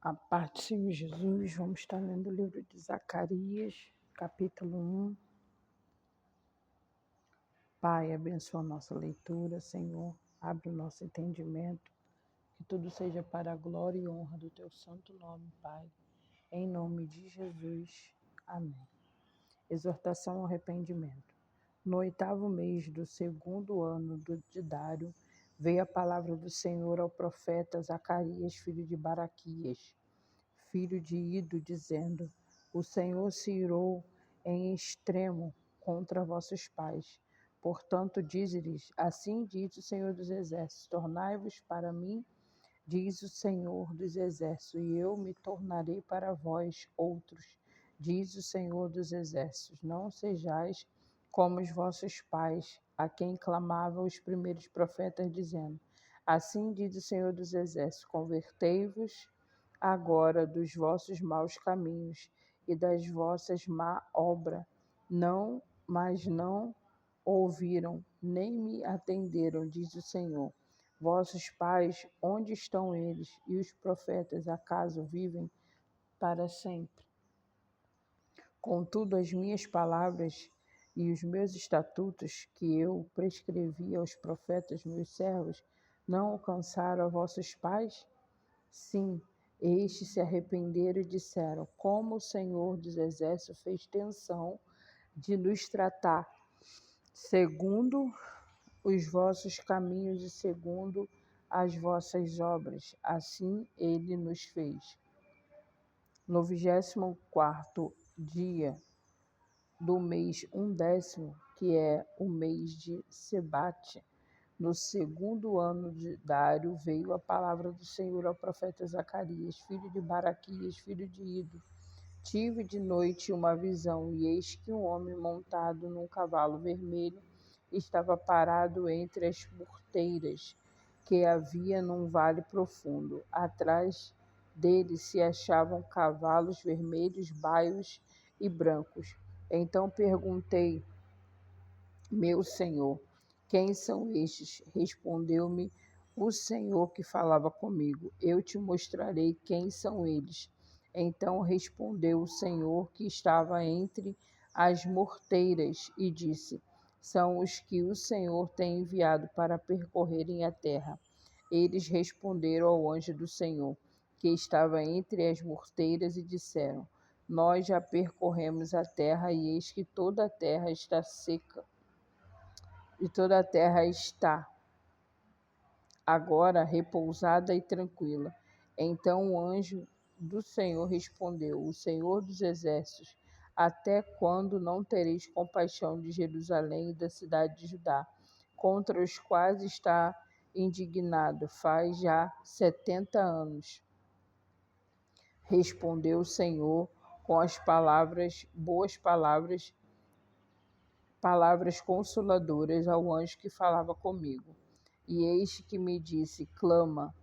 A paz do Senhor Jesus, vamos estar lendo o livro de Zacarias, capítulo 1. Pai, abençoa a nossa leitura, Senhor, abre o nosso entendimento, que tudo seja para a glória e honra do Teu santo nome, Pai, em nome de Jesus. Amém. Exortação ao arrependimento. No 8º mês do 2º ano de Dário, veio a palavra do Senhor ao profeta Zacarias, filho de Baraquias, filho de Ido, dizendo: O Senhor se irou em extremo contra vossos pais. Portanto, dize-lhes: Assim diz o Senhor dos Exércitos: Tornai-vos para mim, diz o Senhor dos Exércitos, e eu me tornarei para vós outros, diz o Senhor dos Exércitos. Não sejais como os vossos pais, a quem clamavam os primeiros profetas, dizendo: Assim diz o Senhor dos Exércitos: Convertei-vos agora dos vossos maus caminhos e das vossas má obra. Mas não ouviram, nem me atenderam, diz o Senhor. Vossos pais, onde estão eles? E os profetas, acaso vivem para sempre? Contudo, as minhas palavras e os meus estatutos, que eu prescrevi aos profetas, meus servos, não alcançaram a vossos pais? Sim, estes se arrependeram e disseram: Como o Senhor dos Exércitos fez tensão de nos tratar, segundo os vossos caminhos e segundo as vossas obras, assim ele nos fez. No 24º dia do mês 1º, que é o mês de Sebate, no 2º ano de Dário, veio a palavra do Senhor ao profeta Zacarias, filho de Baraquias, filho de Ido. Tive de noite uma visão, e eis que um homem montado num cavalo vermelho estava parado entre as porteiras que havia num vale profundo. Atrás dele se achavam cavalos vermelhos, baios e brancos. Então perguntei: Meu Senhor, quem são estes? Respondeu-me o Senhor que falava comigo: Eu te mostrarei quem são eles. Então respondeu o Senhor que estava entre as morteiras e disse: São os que o Senhor tem enviado para percorrerem a terra. Eles responderam ao anjo do Senhor, que estava entre as morteiras, e disseram: Nós já percorremos a terra, e eis que toda a terra está seca, e toda a terra está agora repousada e tranquila. Então o anjo do Senhor respondeu: O Senhor dos Exércitos, até quando não tereis compaixão de Jerusalém e da cidade de Judá, contra os quais está indignado? Faz já 70 anos. Respondeu o Senhor com as boas palavras consoladoras ao anjo que falava comigo. E eis que me disse: Clama,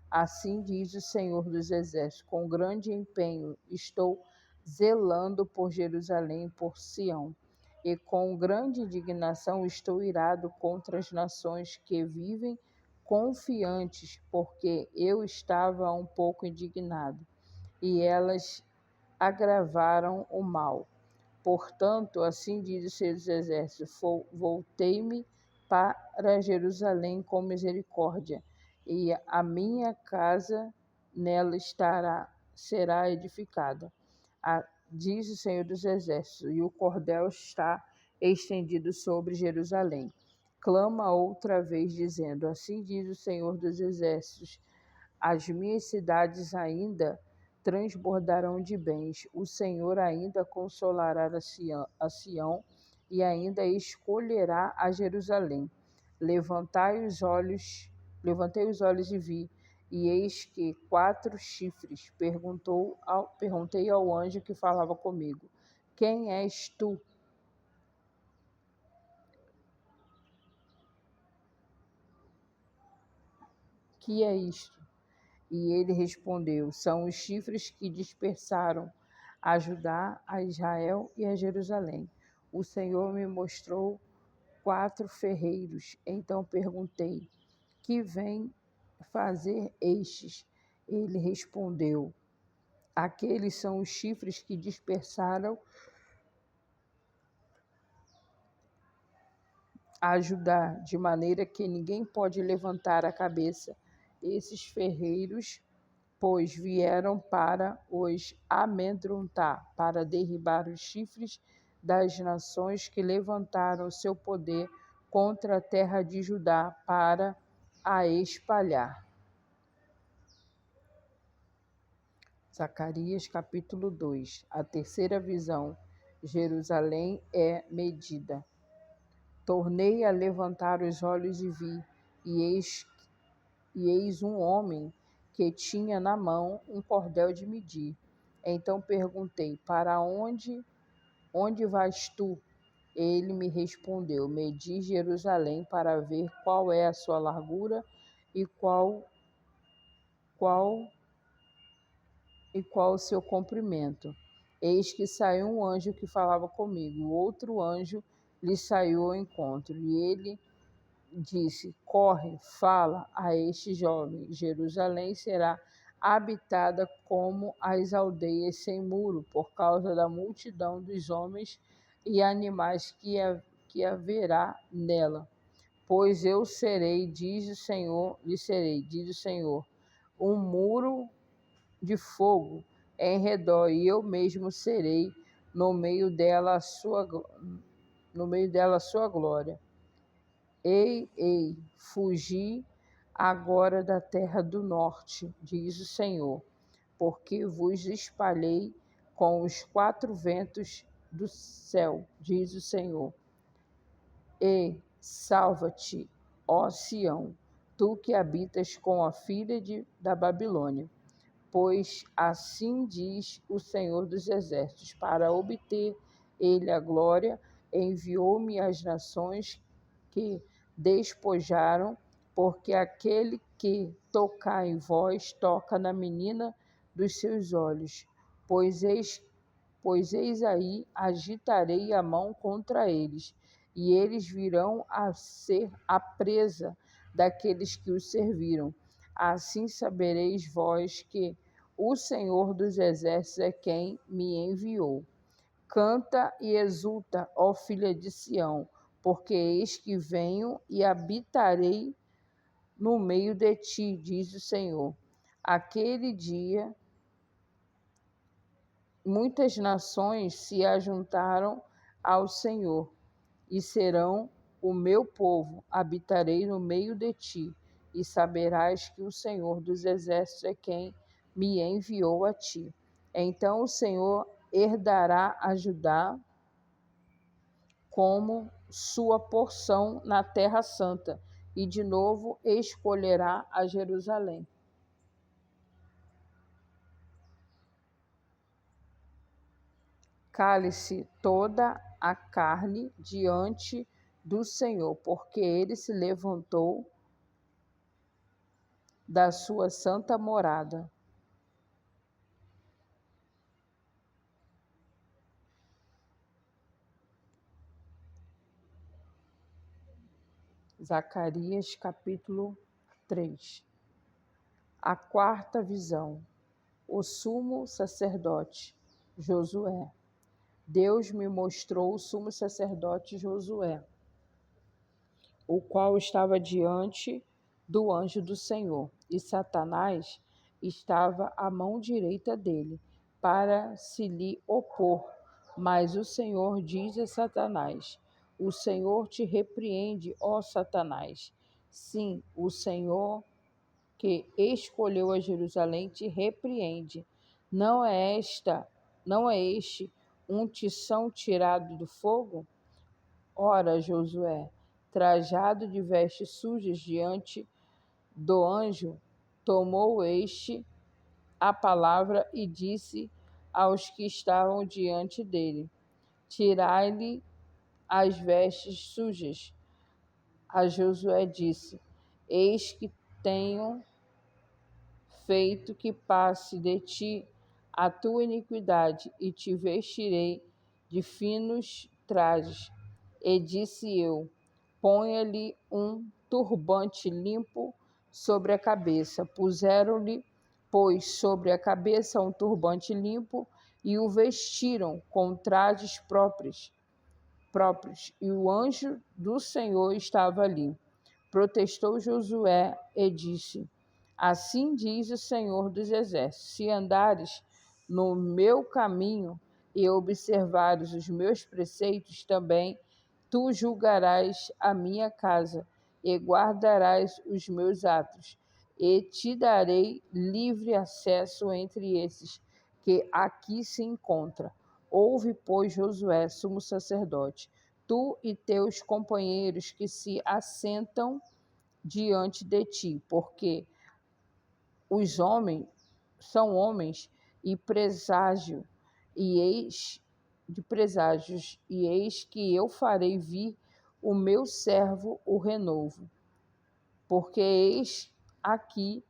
assim diz o Senhor dos Exércitos, com grande empenho estou zelando por Jerusalém e por Sião, e com grande indignação estou irado contra as nações que vivem confiantes, porque eu estava um pouco indignado, e elas agravaram o mal. Portanto, assim diz o Senhor dos Exércitos: Voltei-me para Jerusalém com misericórdia, e a minha casa nela será edificada. Diz o Senhor dos Exércitos, e o cordel está estendido sobre Jerusalém. Clama outra vez, dizendo: Assim diz o Senhor dos Exércitos: As minhas cidades ainda transbordarão de bens. O Senhor ainda consolará a Sião e ainda escolherá a Jerusalém. Levantei os olhos e vi, e eis que 4 chifres. Perguntei ao anjo que falava comigo: Quem és tu? Que é isto? E ele respondeu: São os chifres que dispersaram a Judá, a Israel e a Jerusalém. O Senhor me mostrou 4 ferreiros. Então perguntei: Que vem fazer estes? Ele respondeu: Aqueles são os chifres que dispersaram a Judá, de maneira que ninguém pode levantar a cabeça. Esses ferreiros, pois, vieram para os amedrontar, para derribar os chifres das nações que levantaram seu poder contra a terra de Judá, para a espalhar. Zacarias capítulo 2. A terceira visão. Jerusalém é medida. Tornei a levantar os olhos e vi, e eis um homem que tinha na mão um cordel de medir. Então perguntei: para onde vais tu? Ele me respondeu: medi Jerusalém para ver qual é a sua largura e qual o seu comprimento. Eis que saiu um anjo que falava comigo. O outro anjo lhe saiu ao encontro, e ele disse: corre, fala a este jovem: Jerusalém será habitada como as aldeias sem muro, por causa da multidão dos homens e animais que haverá nela. Pois eu serei, diz o Senhor, lhe serei, diz o Senhor, um muro de fogo em redor, e eu mesmo serei no meio dela a sua glória. Ei, fugi agora da terra do norte, diz o Senhor, porque vos espalhei com os quatro ventos do céu, diz o Senhor. E salva-te, ó Sião, tu que habitas com a filha da Babilônia. Pois assim diz o Senhor dos Exércitos: para obter ele a glória, enviou-me às nações que despojaram, porque aquele que tocar em vós toca na menina dos seus olhos. Pois eis aí agitarei a mão contra eles, e eles virão a ser a presa daqueles que os serviram. Assim sabereis vós que o Senhor dos Exércitos é quem me enviou. Canta e exulta, ó filha de Sião, porque eis que venho e habitarei no meio de ti, diz o Senhor. Aquele dia, muitas nações se ajuntaram ao Senhor e serão o meu povo. Habitarei no meio de ti, e saberás que o Senhor dos Exércitos é quem me enviou a ti. Então o Senhor herdará a Judá como sua porção na terra santa, e de novo escolherá a Jerusalém. Cale-se toda a carne diante do Senhor, porque ele se levantou da sua santa morada. Zacarias capítulo 3. A quarta visão. O sumo sacerdote Josué. Deus me mostrou o sumo sacerdote Josué, o qual estava diante do anjo do Senhor, e Satanás estava à mão direita dele, para se lhe opor. Mas o Senhor diz a Satanás: o Senhor te repreende, ó Satanás. Sim, o Senhor que escolheu a Jerusalém te repreende. Não é este um tição tirado do fogo? Ora, Josué, trajado de vestes sujas diante do anjo, tomou este a palavra e disse aos que estavam diante dele: tirai-lhe as vestes sujas. A Josué disse: eis que tenho feito que passe de ti a tua iniquidade, e te vestirei de finos trajes. E disse eu: ponha-lhe um turbante limpo sobre a cabeça. Puseram-lhe pôs sobre a cabeça um turbante limpo e o vestiram com trajes próprios, e o anjo do Senhor estava ali. Protestou Josué e disse: Assim diz o Senhor dos Exércitos: se andares no meu caminho e observares os meus preceitos, também tu julgarás a minha casa e guardarás os meus atos, e te darei livre acesso entre esses que aqui se encontram. Ouve, pois, Josué, sumo sacerdote, tu e teus companheiros que se assentam diante de ti, porque os homens são homens e presságio, e eis de preságios, e eis que eu farei vir o meu servo o renovo, porque eis aqui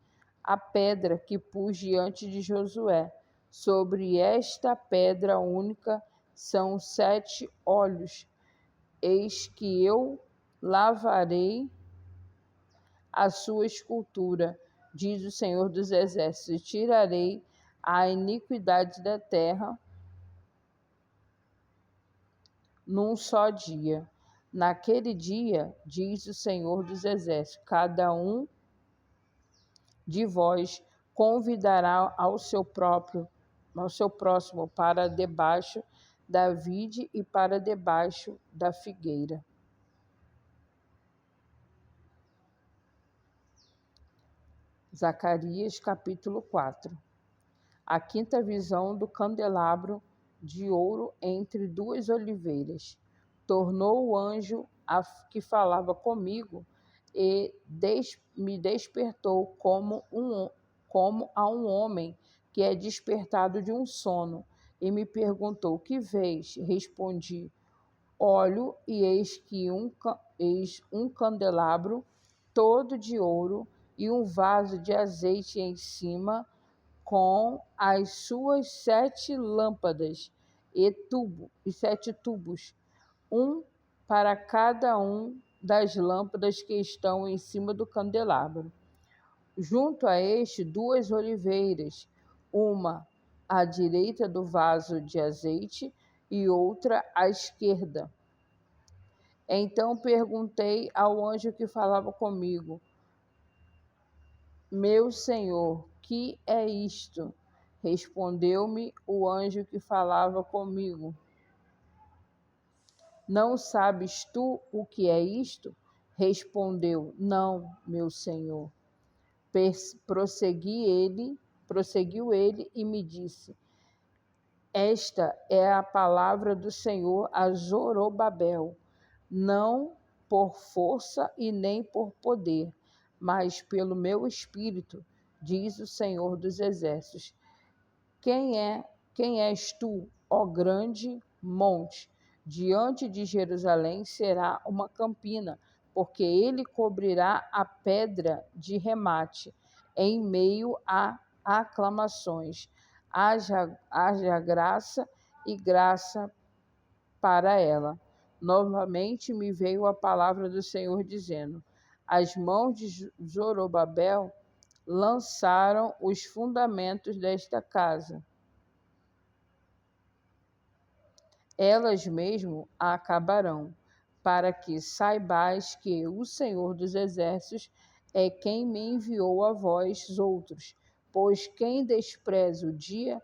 a pedra que pus diante de Josué. Sobre esta pedra única são 7 olhos. Eis que eu lavarei a sua escultura, diz o Senhor dos Exércitos, e tirarei a iniquidade da terra num só dia. Naquele dia, diz o Senhor dos Exércitos, cada um de vós convidará ao seu próximo para debaixo da vide e para debaixo da figueira. Zacarias capítulo 4. A quinta visão do candelabro de ouro entre 2 oliveiras. Tornou o anjo que falava comigo e me despertou como a um homem que é despertado de um sono, e me perguntou: que vês? Respondi: olho, e eis um candelabro todo de ouro e um vaso de azeite em cima, com as suas 7 lâmpadas e 7 tubos, um para cada um das lâmpadas que estão em cima do candelabro. Junto a este, 2 oliveiras, uma à direita do vaso de azeite e outra à esquerda. Então perguntei ao anjo que falava comigo: meu Senhor, que é isto? Respondeu-me o anjo que falava comigo: não sabes tu o que é isto? Respondeu: não, meu Senhor. Prosseguiu ele e me disse: esta é a palavra do Senhor a Zorobabel, não por força e nem por poder, mas pelo meu espírito, diz o Senhor dos Exércitos. Quem és tu, ó grande monte? Diante de Jerusalém será uma campina, porque ele cobrirá a pedra de remate, em meio a aclamações. Haja graça e graça para ela. Novamente me veio a palavra do Senhor dizendo: as mãos de Zorobabel lançaram os fundamentos desta casa. Elas mesmo a acabarão, para que saibais que o Senhor dos Exércitos é quem me enviou a vós outros. Pois quem despreza o dia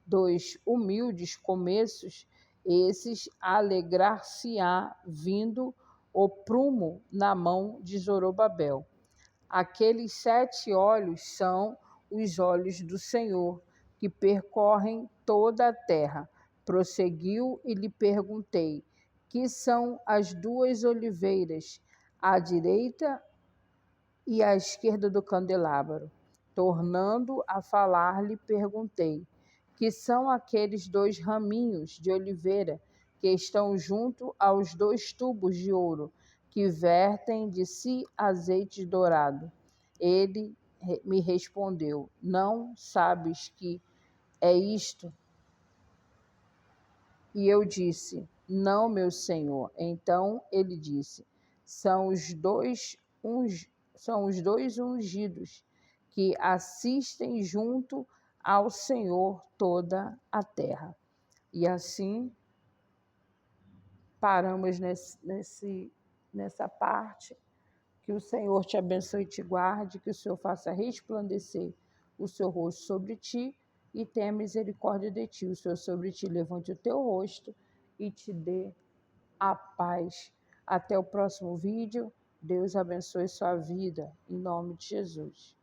dos humildes começos, esses alegrar-se-á vindo o prumo na mão de Zorobabel. Aqueles 7 olhos são os olhos do Senhor, que percorrem toda a terra. Prosseguiu e lhe perguntei: que são as 2 oliveiras, à direita e à esquerda do candelabro? Tornando a falar-lhe, perguntei: que são aqueles 2 raminhos de oliveira que estão junto aos 2 tubos de ouro, que vertem de si azeite dourado? Ele me respondeu: não sabes que é isto? E eu disse: não, meu senhor. Então ele disse: são os dois ungidos que assistem junto ao Senhor toda a terra. E assim paramos nessa parte. Que o Senhor te abençoe e te guarde, que o Senhor faça resplandecer o seu rosto sobre ti e tenha misericórdia de ti. O Senhor sobre ti levante o teu rosto e te dê a paz. Até o próximo vídeo. Deus abençoe sua vida, em nome de Jesus.